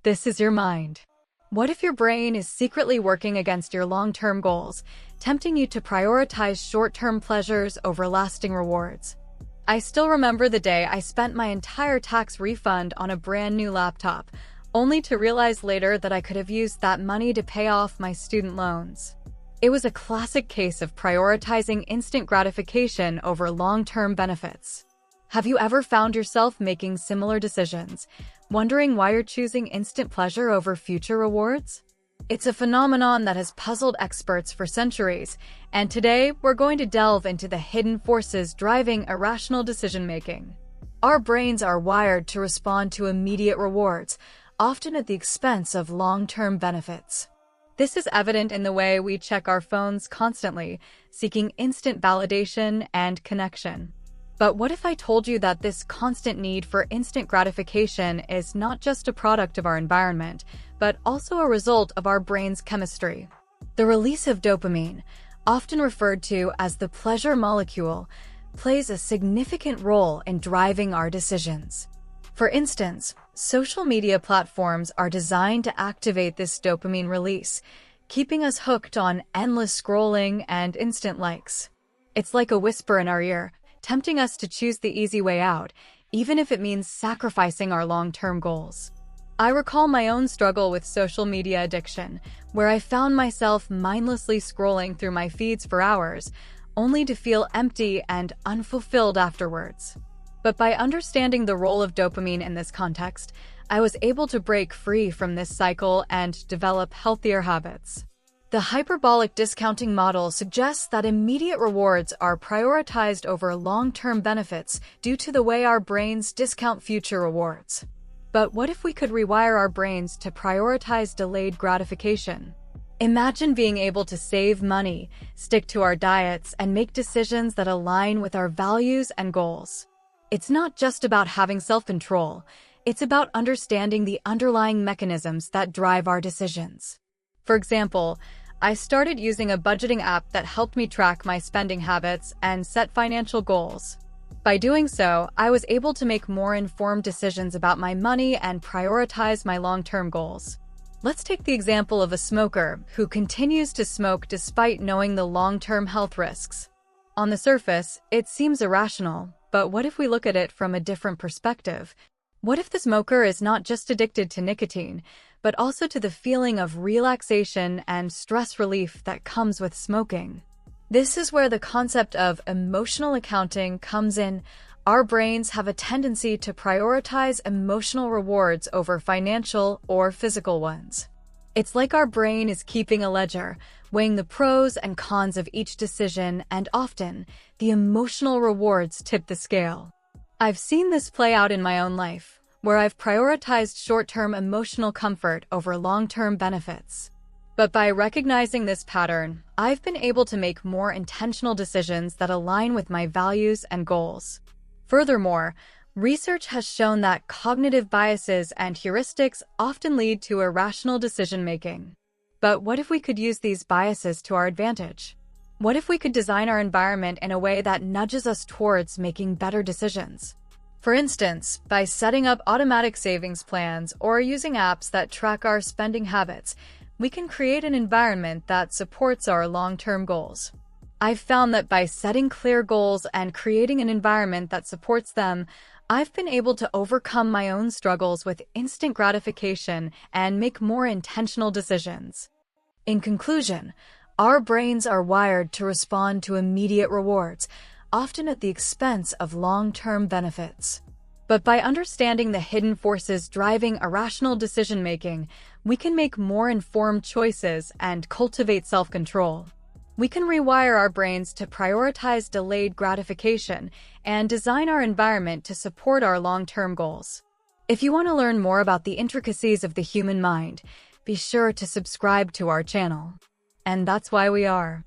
This is your mind. What if your brain is secretly working against your long-term goals, tempting you to prioritize short-term pleasures over lasting rewards? I still remember the day I spent my entire tax refund on a brand new laptop, only to realize later that I could have used that money to pay off my student loans. It was a classic case of prioritizing instant gratification over long-term benefits. Have you ever found yourself making similar decisions, wondering why you're choosing instant pleasure over future rewards? It's a phenomenon that has puzzled experts for centuries, and today we're going to delve into the hidden forces driving irrational decision-making. Our brains are wired to respond to immediate rewards, often at the expense of long-term benefits. This is evident in the way we check our phones constantly, seeking instant validation and connection. But what if I told you that this constant need for instant gratification is not just a product of our environment, but also a result of our brain's chemistry? The release of dopamine, often referred to as the pleasure molecule, plays a significant role in driving our decisions. For instance, social media platforms are designed to activate this dopamine release, keeping us hooked on endless scrolling and instant likes. It's like a whisper in our ear, tempting us to choose the easy way out, even if it means sacrificing our long-term goals. I recall my own struggle with social media addiction, where I found myself mindlessly scrolling through my feeds for hours, only to feel empty and unfulfilled afterwards. But by understanding the role of dopamine in this context, I was able to break free from this cycle and develop healthier habits. The hyperbolic discounting model suggests that immediate rewards are prioritized over long-term benefits due to the way our brains discount future rewards. But what if we could rewire our brains to prioritize delayed gratification? Imagine being able to save money, stick to our diets, and make decisions that align with our values and goals. It's not just about having self-control, it's about understanding the underlying mechanisms that drive our decisions. For example, I started using a budgeting app that helped me track my spending habits and set financial goals. By doing so, I was able to make more informed decisions about my money and prioritize my long-term goals. Let's take the example of a smoker who continues to smoke despite knowing the long-term health risks. On the surface, it seems irrational, but what if we look at it from a different perspective? What if the smoker is not just addicted to nicotine, but also to the feeling of relaxation and stress relief that comes with smoking? This is where the concept of emotional accounting comes in. Our brains have a tendency to prioritize emotional rewards over financial or physical ones. It's like our brain is keeping a ledger, weighing the pros and cons of each decision, and often, the emotional rewards tip the scale. I've seen this play out in my own life, where I've prioritized short-term emotional comfort over long-term benefits. But by recognizing this pattern, I've been able to make more intentional decisions that align with my values and goals. Furthermore, research has shown that cognitive biases and heuristics often lead to irrational decision-making. But what if we could use these biases to our advantage? What if we could design our environment in a way that nudges us towards making better decisions? For instance, by setting up automatic savings plans or using apps that track our spending habits, we can create an environment that supports our long-term goals. I've found that by setting clear goals and creating an environment that supports them, I've been able to overcome my own struggles with instant gratification and make more intentional decisions. In conclusion, our brains are wired to respond to immediate rewards, often at the expense of long-term benefits. But by understanding the hidden forces driving irrational decision-making, we can make more informed choices and cultivate self-control. We can rewire our brains to prioritize delayed gratification and design our environment to support our long-term goals. If you want to learn more about the intricacies of the human mind, be sure to subscribe to our channel. And that's why we are.